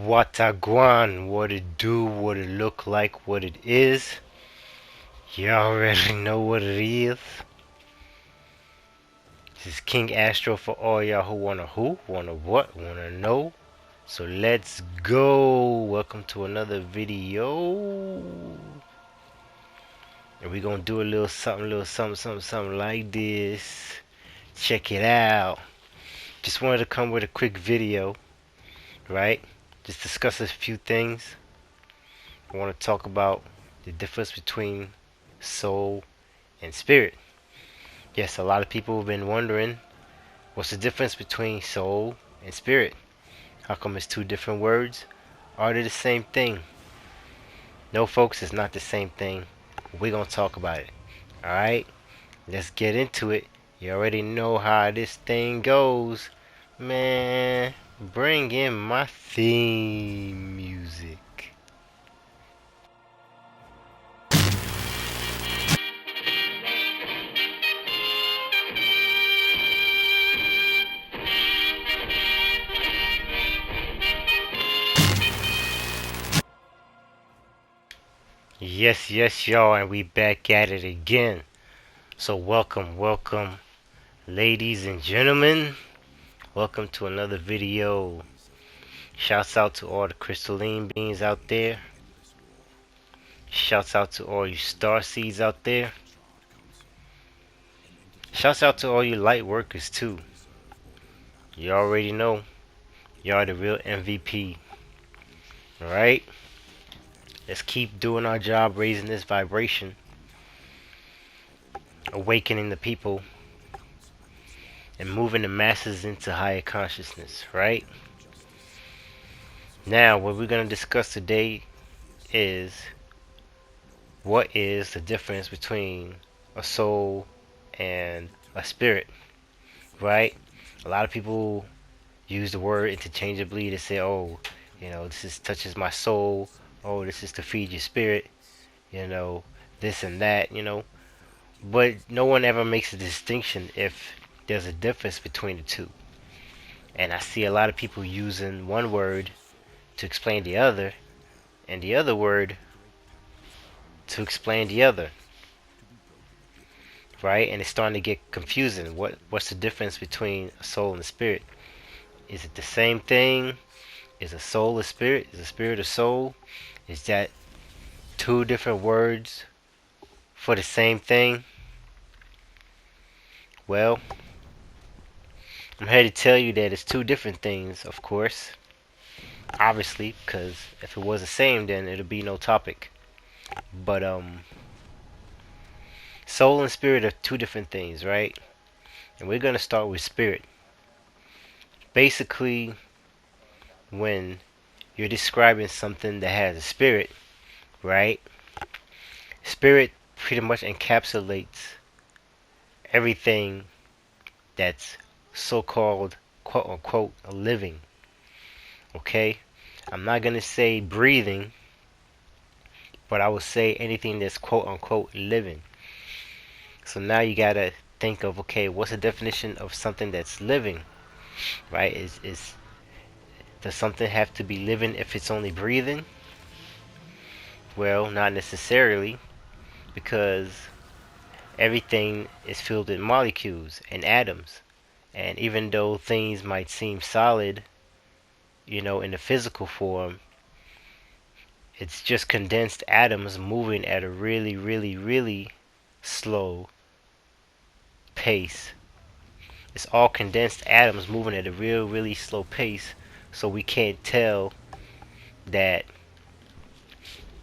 Wataguan, what it do, what it look like, what it is. You already know what it is. This is King Astro for all y'all who wanna what, wanna know. So let's go. Welcome to another video. And we gonna do a little something like this. Check it out. Just wanted to come with a quick video, right? Just discuss a few things. I want to talk about the difference between soul and spirit. Yes, a lot of people have been wondering what's the difference between soul and spirit? How come it's two different words? Are they the same thing? No, folks, it's not the same thing. We're going to talk about it. Alright? Let's get into it. You already know how this thing goes. Man, bring in my theme music. Yes, y'all, and we back at it again. So welcome, ladies and gentlemen. Welcome to another video. Shouts out to all the crystalline beings out there. Shouts out to all you star seeds out there. Shouts out to all you light workers too. You already know. Y'all the real MVP. Alright? Let's keep doing our job, raising this vibration. Awakening the people. And moving the masses into higher consciousness, right? Now, what we're going to discuss today is what is the difference between a soul and a spirit, right? A lot of people use the word interchangeably to say, oh, this is touches my soul. Oh, this is to feed your spirit. This and that, But no one ever makes a distinction if there's a difference between the two. And I see a lot of people using one word to explain the other, and the other word to explain the other, right? And it's starting to get confusing. What's the difference between a soul and a spirit? Is it the same thing? Is a soul a spirit? Is a spirit a soul? Is that two different words for the same thing? Well, I'm here to tell you that it's two different things, of course. Obviously, because if it was the same, then it'd be no topic. But soul and spirit are two different things, right? And we're gonna start with spirit. Basically, when you're describing something that has a spirit, right? Spirit pretty much encapsulates everything that's so-called quote unquote living. Okay? I'm not gonna say breathing, but I would say anything that's quote unquote living. So now you gotta think of, okay, what's the definition of something that's living? Right? Does something have to be living if it's only breathing? Well, not necessarily, because everything is filled with molecules and atoms. And even though things might seem solid, in the physical form, it's just condensed atoms moving at a really, really, really slow pace. It's all condensed atoms moving at a really slow pace, so we can't tell that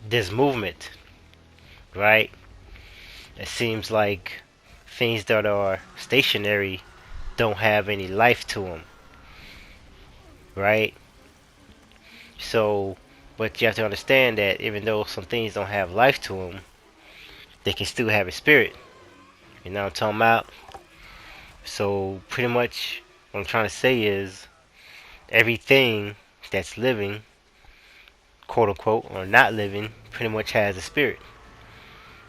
there's movement, right? It seems like things that are stationary don't have any life to them, right? So, but you have to understand that even though some things don't have life to them, they can still have a spirit. You know what I'm talking about? So, pretty much what I'm trying to say is everything that's living, quote unquote, or not living, pretty much has a spirit.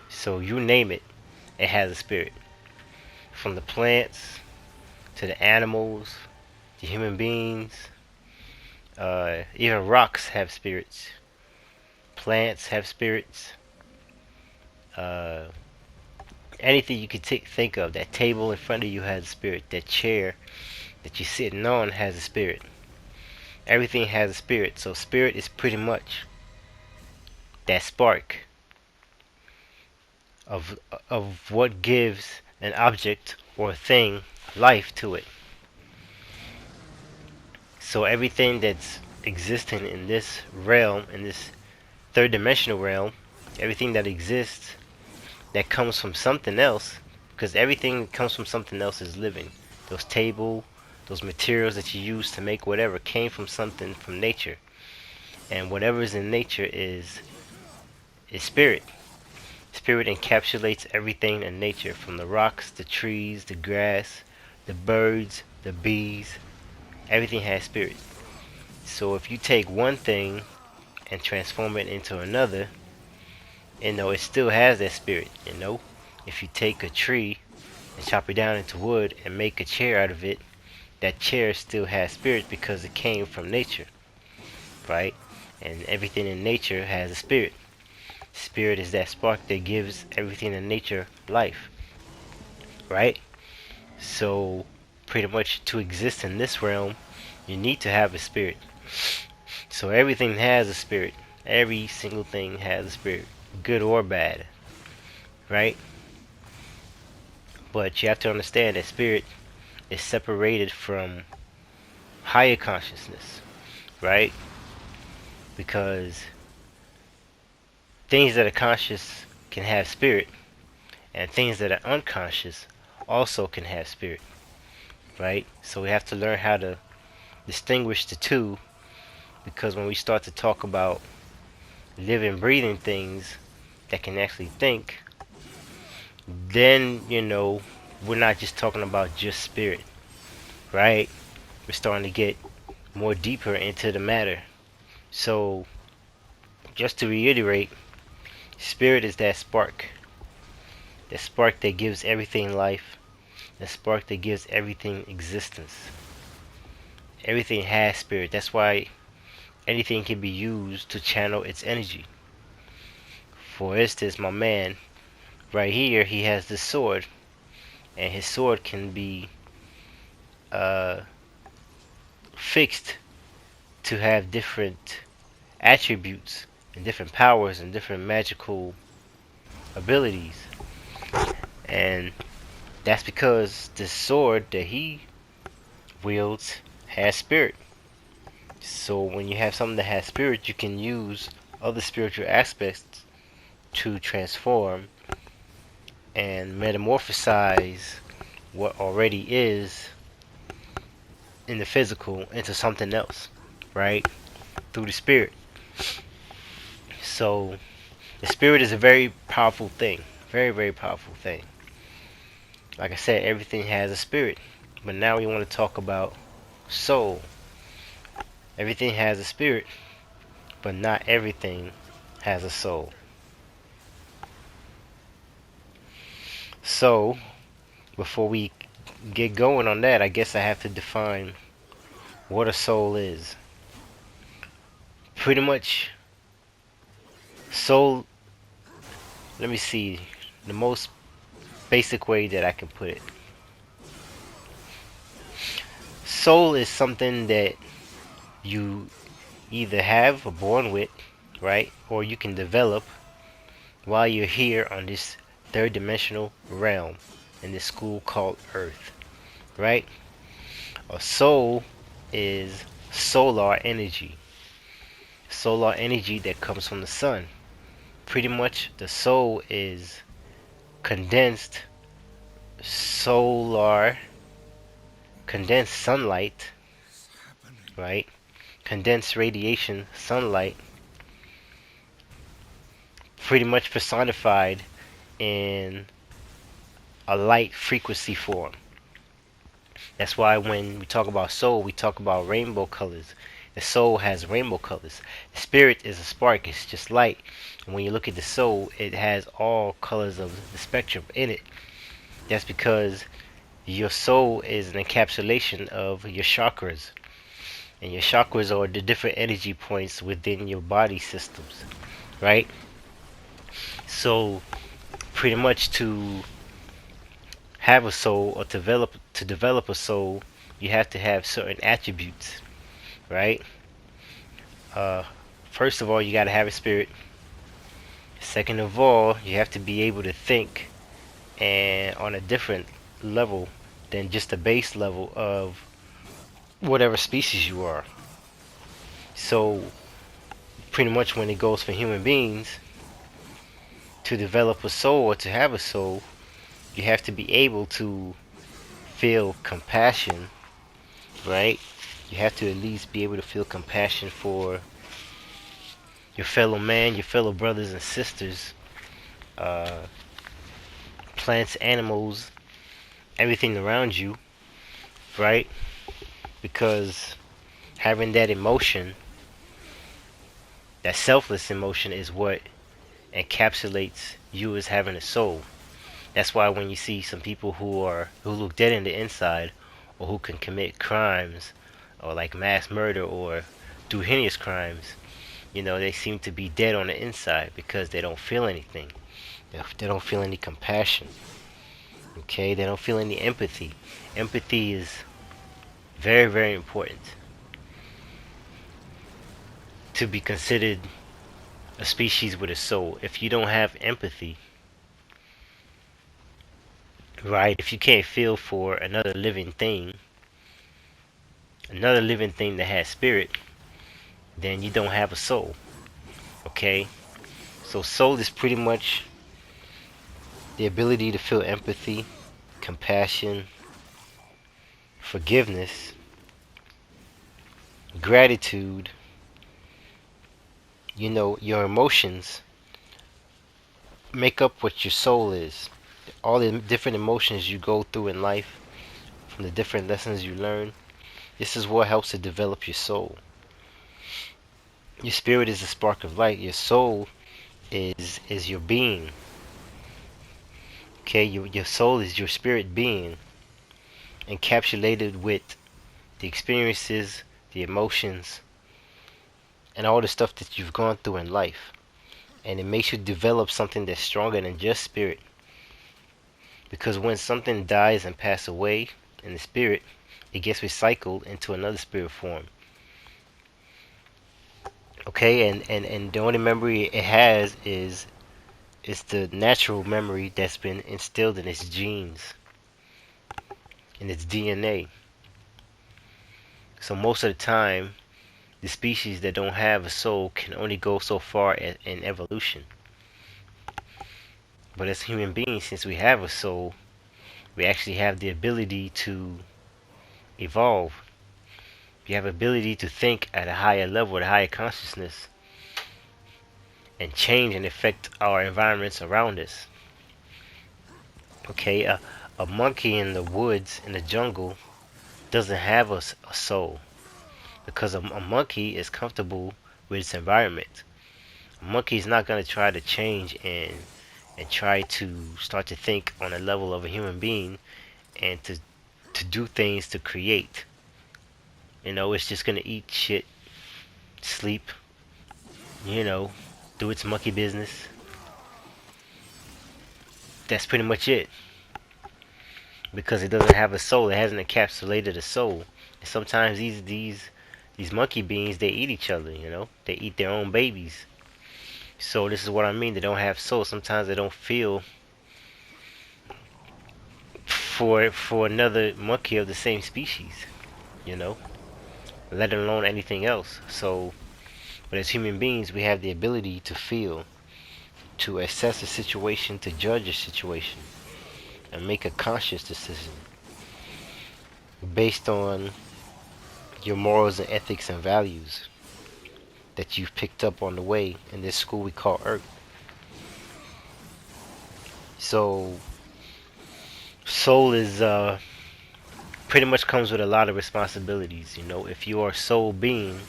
So, you name it, it has a spirit. From the plants to the animals, the human beings, Even rocks have spirits. Plants have spirits. Uh, Anything you could think of. That table in front of you has a spirit. That chair that you're sitting on has a spirit. Everything has a spirit. So spirit is pretty much that spark of what gives an object or thing life to it. So everything that's existing in this realm, in this third dimensional realm, everything that exists that comes from something else, because everything that comes from something else is living. Those table, those materials that you use to make whatever came from something from nature. And whatever is in nature is spirit. Spirit encapsulates everything in nature, from the rocks, the trees, the grass, the birds, the bees. Everything has spirit. So if you take one thing and transform it into another, it still has that spirit. If you take a tree and chop it down into wood and make a chair out of it, that chair still has spirit because it came from nature, right? And everything in nature has a spirit. Spirit is that spark that gives everything in nature life, right? So pretty much to exist in this realm, you need to have a spirit. So everything has a spirit. Every single thing has a spirit, good or bad, right? But you have to understand that spirit is separated from higher consciousness, right? Because things that are conscious can have spirit, and things that are unconscious also can have spirit, right? So we have to learn how to distinguish the two, because when we start to talk about living, breathing things that can actually think, then we're not just talking about just spirit, right? We're starting to get more deeper into the matter. So just to reiterate, spirit is that spark that gives everything life, the spark that gives everything existence. Everything has spirit. That's why anything can be used to channel its energy. For instance, my man right here, he has this sword, and his sword can be fixed to have different attributes and different powers and different magical abilities. And that's because the sword that he wields has spirit. So when you have something that has spirit, you can use other spiritual aspects to transform and metamorphosize what already is in the physical into something else, right? Through the spirit. So the spirit is a very powerful thing. Very, very powerful thing. Like I said, everything has a spirit. But now we want to talk about soul. Everything has a spirit, but not everything has a soul. So, before we get going on that, I guess I have to define what a soul is. Pretty much, soul, let me see, the most basic way that I can put it. Soul is something that you either have or born with, right? Or you can develop while you're here on this third dimensional realm in this school called Earth, right? A soul is solar energy. Solar energy that comes from the sun. Pretty much the soul is condensed condensed sunlight, right? Condensed radiation, sunlight, pretty much personified in a light frequency form. That's why when we talk about soul, we talk about rainbow colors. The soul has rainbow colors. The spirit is a spark, it's just light. And when you look at the soul, it has all colors of the spectrum in it. That's because your soul is an encapsulation of your chakras. And your chakras are the different energy points within your body systems, right? So pretty much to have a soul or to develop a soul, you have to have certain attributes, right? Uh, First of all, you got to have a spirit. Second of all, you have to be able to think and on a different level than just the base level of whatever species you are. So pretty much when it goes for human beings, to develop a soul or to have a soul, you have to be able to feel compassion, right? You have to at least be able to feel compassion for your fellow man, your fellow brothers and sisters, uh, plants, animals, everything around you, right? Because having that emotion, that selfless emotion, is what encapsulates you as having a soul. That's why when you see some people who look dead in the inside, or who can commit crimes, or like mass murder, or do heinous crimes, they seem to be dead on the inside because they don't feel anything. They don't feel any compassion. Okay, they don't feel any empathy. Empathy is very, very important to be considered a species with a soul. If you don't have empathy, right? If you can't feel for another living thing that has spirit, then you don't have a soul. Okay? So soul is pretty much the ability to feel empathy, compassion, forgiveness, gratitude, your emotions make up what your soul is. All the different emotions you go through in life, from the different lessons you learn, this is what helps to develop your soul. Your spirit is the spark of light. Your soul is your being. Okay, your soul is your spirit being, encapsulated with the experiences, the emotions, and all the stuff that you've gone through in life. And it makes you develop something that's stronger than just spirit. Because when something dies and passes away in the spirit, it gets recycled into another spirit form. Okay, and the only memory it has is the natural memory that's been instilled in its genes, in its DNA. So most of the time, the species that don't have a soul can only go so far in evolution. But as human beings, since we have a soul, we actually have the ability to evolve. We have ability to think at a higher level, at a higher consciousness, and change and affect our environments around us. Okay, a monkey in the woods, in the jungle, doesn't have a soul, because a monkey is comfortable with its environment. A monkey is not going to try to change and try to start to think on a level of a human being, and to do things to create. It's just going to eat shit, sleep, you know, do its monkey business. That's pretty much it. Because it doesn't have a soul. It hasn't encapsulated a soul. And sometimes these monkey beings, they eat each other, They eat their own babies. So this is what I mean. They don't have soul. Sometimes they don't feel for another monkey of the same species, you know, let alone anything else. So, but as human beings, we have the ability to feel, to assess a situation, to judge a situation, and make a conscious decision based on your morals and ethics and values that you've picked up on the way in this school we call Earth. So, soul is pretty much comes with a lot of responsibilities. If you are a soul being,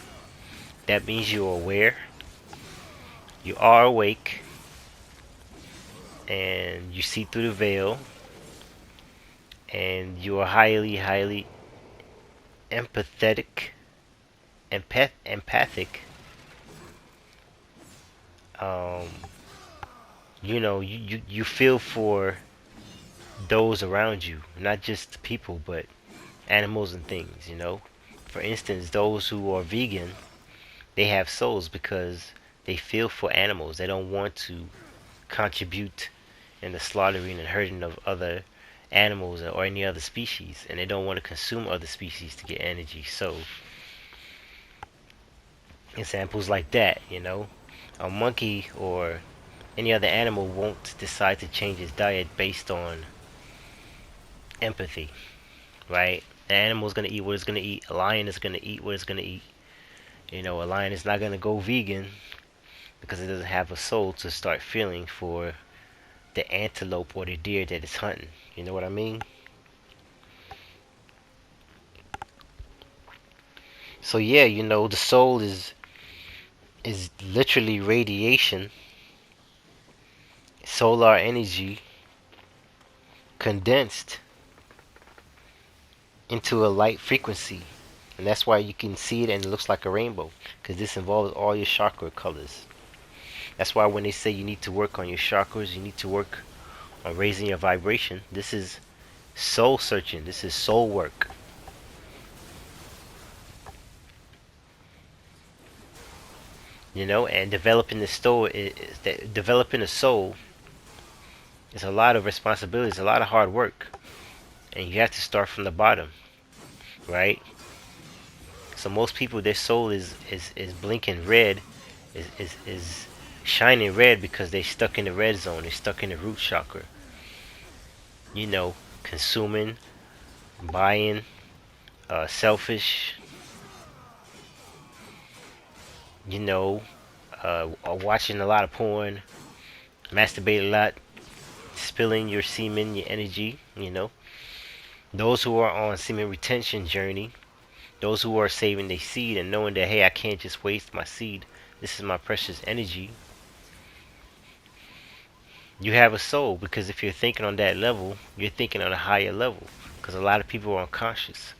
that means you're aware, you are awake, and you see through the veil, and you are highly, highly empathetic, empathic, um, you feel for those around you, not just people, but animals and things. For instance, those who are vegan, they have souls because they feel for animals. They don't want to contribute in the slaughtering and hurting of other animals or any other species, and they don't want to consume other species to get energy. So examples like that, a monkey or any other animal won't decide to change its diet based on empathy, right? An animal's gonna eat what it's gonna eat. A lion is gonna eat what it's gonna eat. A lion is not gonna go vegan because it doesn't have a soul to start feeling for the antelope or the deer that it's hunting. You know what I mean? So yeah, the soul is literally radiation, solar energy condensed into a light frequency. And that's why you can see it and it looks like a rainbow, because this involves all your chakra colors. That's why when they say you need to work on your chakras, you need to work on raising your vibration. This is soul searching. This is soul work. And developing the developing a soul is a lot of responsibility. It's a lot of hard work, and you have to start from the bottom, right? So most people, their soul is blinking red, is shining red because they're stuck in the red zone. They're stuck in the root chakra. Consuming, buying, selfish. Watching a lot of porn, masturbate a lot, spilling your semen, your energy. Those who are on semen retention journey, those who are saving their seed and knowing that, hey, I can't just waste my seed. This is my precious energy. You have a soul, because if you're thinking on that level, you're thinking on a higher level. Because a lot of people are unconscious.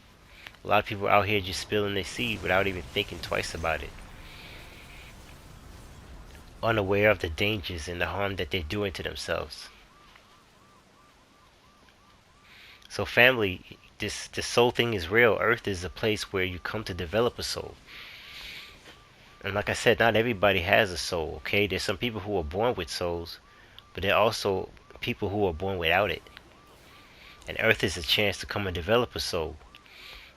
A lot of people out here just spilling their seed without even thinking twice about it. Unaware of the dangers and the harm that they're doing to themselves. So family, this soul thing is real. Earth is a place where you come to develop a soul. And like I said, not everybody has a soul, okay? There's some people who are born with souls, but there are also people who are born without it. And Earth is a chance to come and develop a soul,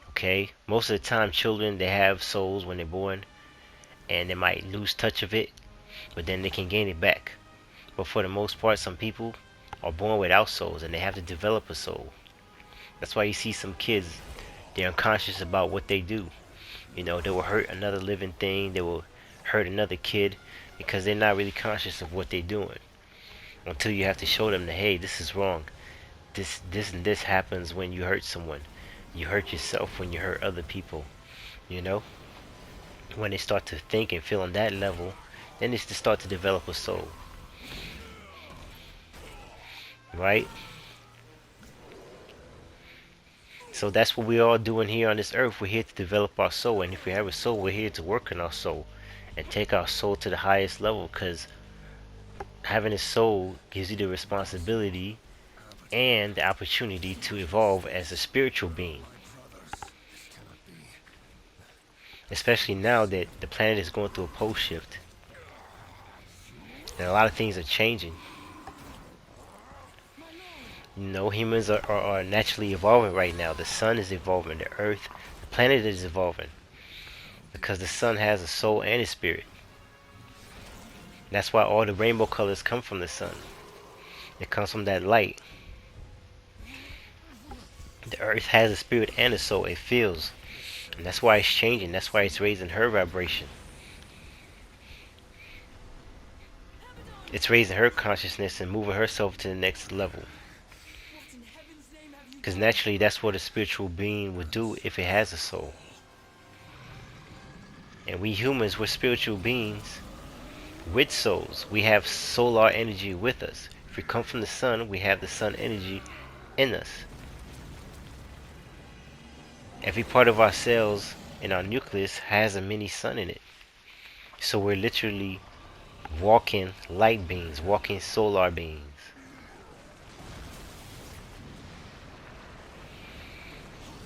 okay? Most of the time, children, they have souls when they're born, and they might lose touch of it, but then they can gain it back. But for the most part, some people are born without souls, and they have to develop a soul. That's why you see some kids, they're unconscious about what they do. They will hurt another living thing. They will hurt another kid because they're not really conscious of what they're doing. Until you have to show them that, hey, this is wrong. This and this happens when you hurt someone. You hurt yourself when you hurt other people. When they start to think and feel on that level, then it's to start to develop a soul. Right? So that's what we're all doing here on this earth. We're here to develop our soul. And if we have a soul, we're here to work on our soul and take our soul to the highest level, because having a soul gives you the responsibility and the opportunity to evolve as a spiritual being. Especially now that the planet is going through a pole shift. And a lot of things are changing. Humans are naturally evolving right now. The sun is evolving. The earth, the planet is evolving. Because the sun has a soul and a spirit. That's why all the rainbow colors come from the sun. It comes from that light. The earth has a spirit and a soul. It feels. And that's why it's changing. That's why it's raising her vibration. It's raising her consciousness and moving herself to the next level. Because naturally, that's what a spiritual being would do if it has a soul. And we humans, we're spiritual beings with souls. We have solar energy with us. If we come from the sun, we have the sun energy in us. Every part of our cells and our nucleus has a mini sun in it. So we're literally walking light beings, walking solar beings.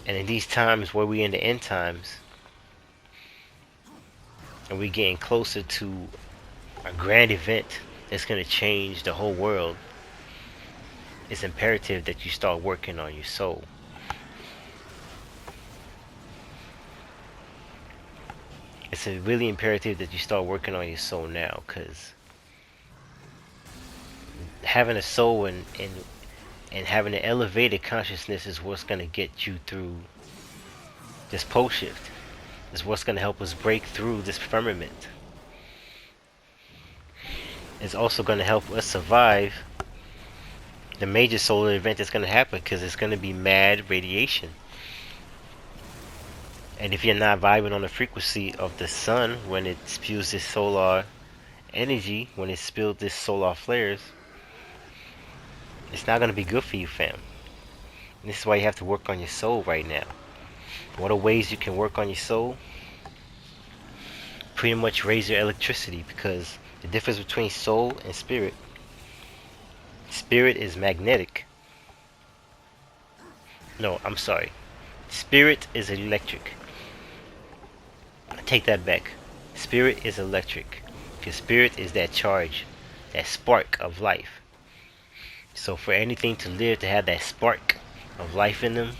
And in these times where we in the end times, and we're getting closer to a grand event that's going to change the whole world, it's imperative that you start working on your soul. It's really imperative that you start working on your soul now, because having a soul and having an elevated consciousness is what's going to get you through this pole shift. Is what's going to help us break through this firmament. It's also going to help us survive the major solar event that's going to happen, because it's going to be mad radiation. And if you're not vibing on the frequency of the sun when it spews this solar energy, when it spills this solar flares, it's not going to be good for you, fam. And this is why you have to work on your soul right now. What are ways you can work on your soul? Pretty much raise your electricity, because the difference between soul and spirit is magnetic. No, I'm sorry. Spirit is electric. I take that back. Spirit is electric. Because spirit is that charge, that spark of life. So for anything to live, to have that spark of life in them,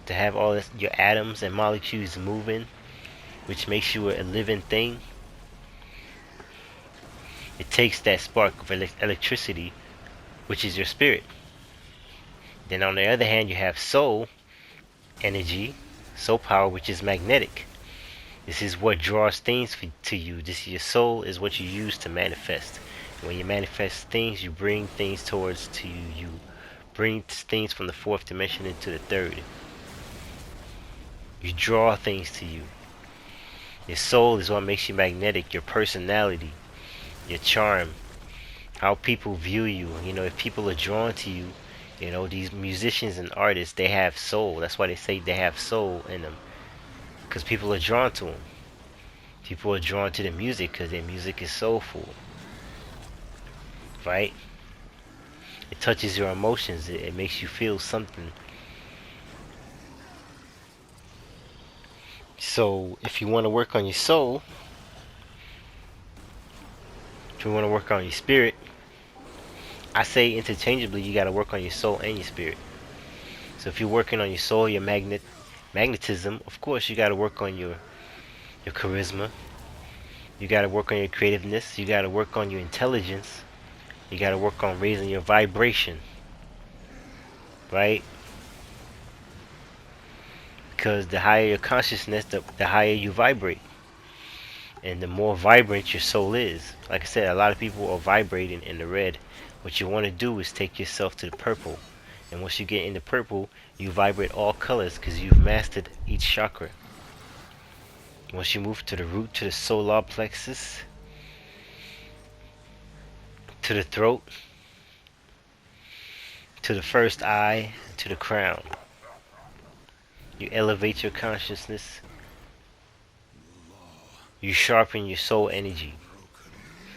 to have all this, your atoms and molecules moving, which makes you a living thing, it takes that spark of electricity, which is your spirit. Then on the other hand, you have soul energy, soul power, which is magnetic. This is what draws things to you. This, your soul is what you use to manifest. When you manifest things, you bring things towards to you. You bring things from the fourth dimension into the third. You draw things to you. Your soul is what makes you magnetic. Your personality, your charm, how people view you. You know, if people are drawn to you, you know, these musicians and artists, they have soul. That's why they say they have soul in them. Because people are drawn to them. People are drawn to the music because their music is soulful. Right? It touches your emotions. It makes you feel something. So, if you want to work on your soul, if you want to work on your spirit, I say interchangeably, you got to work on your soul and your spirit. So if you're working on your soul, your magnetism, of course you got to work on your charisma. You got to work on your creativeness. You got to work on your intelligence. You got to work on raising your vibration. Right? Because the higher your consciousness, the higher you vibrate. And the more vibrant your soul is. Like I said, a lot of people are vibrating in the red. What you want to do is take yourself to the purple. And once you get into purple, you vibrate all colors because you've mastered each chakra. Once you move to the root, to the solar plexus, to the throat, to the first eye, to the crown, you elevate your consciousness. You sharpen your soul energy.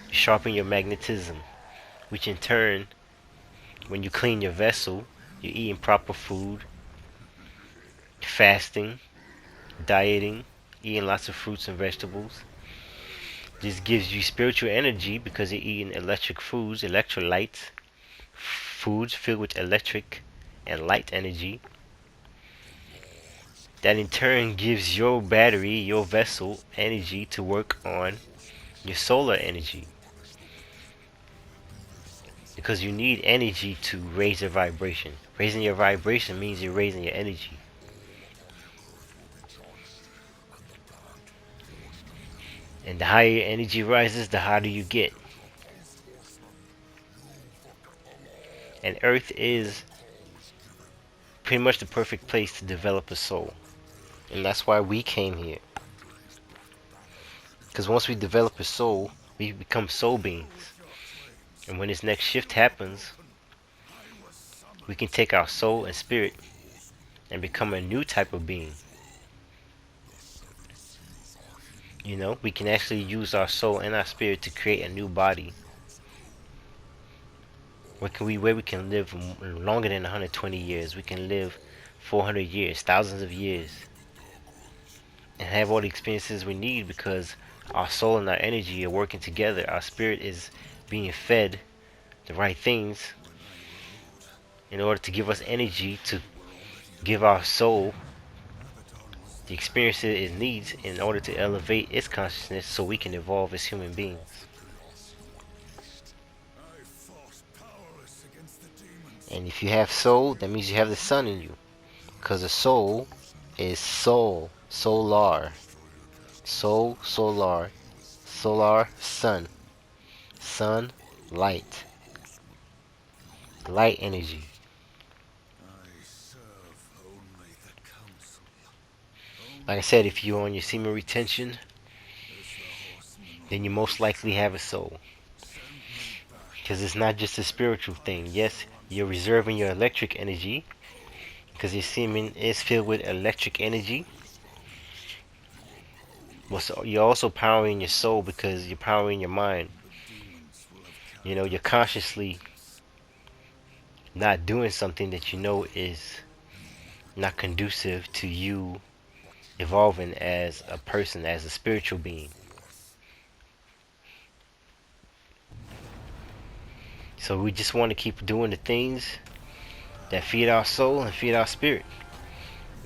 You sharpen your magnetism, which in turn, when you clean your vessel, you're eating proper food, fasting, dieting, eating lots of fruits and vegetables. This gives you spiritual energy because you're eating electric foods, electrolytes, foods filled with electric and light energy. That in turn gives your battery, your vessel, energy to work on your solar energy. Because you need energy to raise your vibration. Raising your vibration means you're raising your energy. And the higher your energy rises, the hotter you get. And Earth is pretty much the perfect place to develop a soul. And that's why we came here. Because once we develop a soul, we become soul beings. And when this next shift happens, we can take our soul and spirit and become a new type of being. You know, we can actually use our soul and our spirit to create a new body. Where we can live longer than 120 years. We can live 400 years, thousands of years, and have all the experiences we need because our soul and our energy are working together. Our spirit is being fed the right things in order to give us energy to give our soul the experiences it needs in order to elevate its consciousness so we can evolve as human beings. And if you have soul, that means you have the sun in you. Because the soul is soul, solar, soul, solar, solar, sun, sun, light, light energy. Like I said, if you're on your semen retention, then you most likely have a soul. Because it's not just a spiritual thing. Yes, you're reserving your electric energy because your semen is filled with electric energy. But so you're also powering your soul because you're powering your mind. You know, you're consciously not doing something that you know is not conducive to you evolving as a person, as a spiritual being. So we just want to keep doing the things that feed our soul and feed our spirit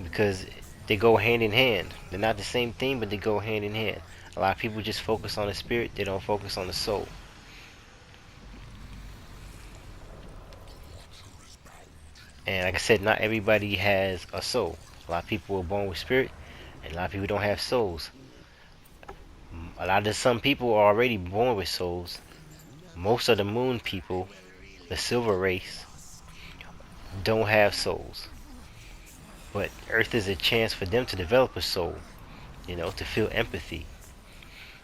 because they go hand in hand. They're not the same thing, but they go hand in hand. A lot of people just focus on the spirit, they don't focus on the soul. And like I said, not everybody has a soul. A lot of people were born with spirit, and a lot of people don't have souls. A lot of some people are already born with souls. Most of the moon people, the silver race, don't have souls. But Earth is a chance for them to develop a soul, you know, to feel empathy.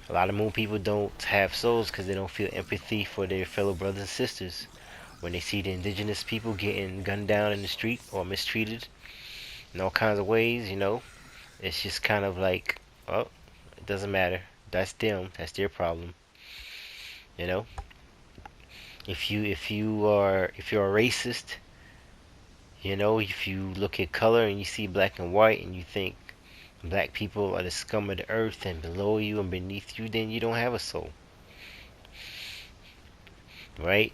A lot of moon people don't have souls because they don't feel empathy for their fellow brothers and sisters. When they see the indigenous people getting gunned down in the street or mistreated in all kinds of ways, you know, it's just kind of like, oh, it doesn't matter. That's them. That's their problem. You know, if you're a racist, you know, if you look at color and you see black and white and you think black people are the scum of the earth and below you and beneath you, then you don't have a soul, right?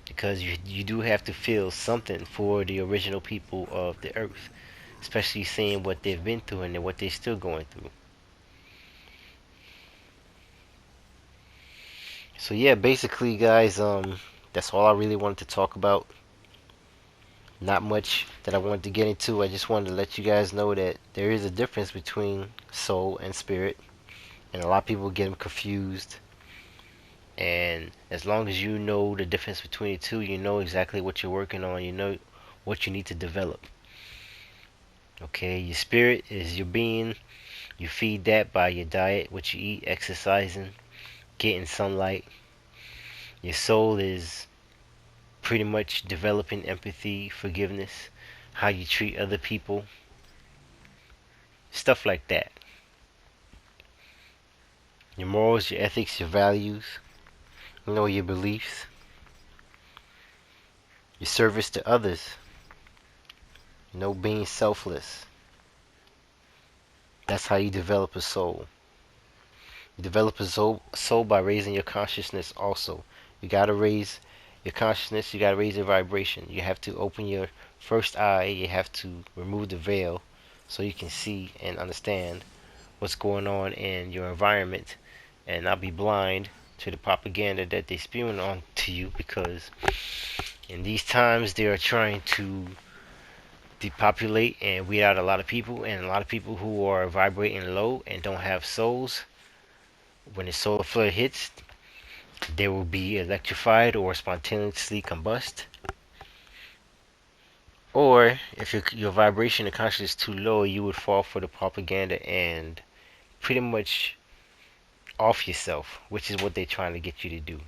Because you do have to feel something for the original people of the earth, especially seeing what they've been through and what they're still going through. So yeah, basically guys, that's all I really wanted to talk about. Not much that I wanted to get into. I just wanted to let you guys know that there is a difference between soul and spirit, and a lot of people get them confused. And as long as you know the difference between the two, you know exactly what you're working on, you know what you need to develop. Okay, your spirit is your being. You feed that by your diet, what you eat, exercising, getting sunlight. Your soul is pretty much developing empathy, forgiveness, how you treat other people, stuff like that. Your morals, your ethics, your values, you know, your beliefs, your service to others, you know, being selfless. That's how you develop a soul. You develop a soul by raising your consciousness also. You gotta raise your consciousness, you gotta raise your vibration. You have to open your first eye, you have to remove the veil so you can see and understand what's going on in your environment and not be blind to the propaganda that they're spewing on to you, because in these times they are trying to depopulate and weed out a lot of people, and a lot of people who are vibrating low and don't have souls. When the solar flare hits, they will be electrified or spontaneously combust. Or if your vibration and consciousness is too low, you would fall for the propaganda and pretty much off yourself, which is what they're trying to get you to do.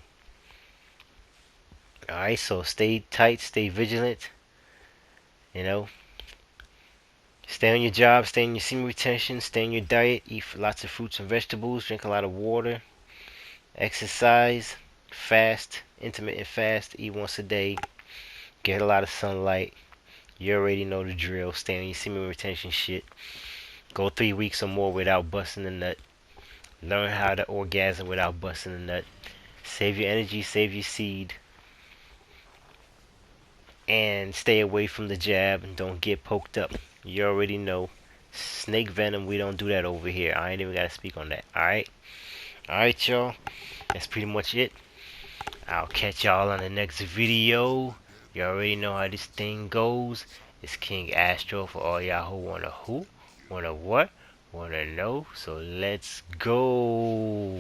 Alright, so stay tight, stay vigilant, you know, Stay on your job, stay in your semen retention, stay in your diet, eat lots of fruits and vegetables, drink a lot of water, exercise, fast, intermittent fast, eat once a day, get a lot of sunlight. You already know the drill. Stay on your semen retention shit. Go 3 weeks or more without busting a nut. Learn how to orgasm without busting a nut. Save your energy, save your seed, and stay away from the jab and don't get poked up. You already know. Snake venom, we don't do that over here. I ain't even gotta speak on that. Alright? Alright, y'all. That's pretty much it. I'll catch y'all on the next video. You already know how this thing goes. It's King Astro for all y'all who, wanna what, wanna know. So let's go.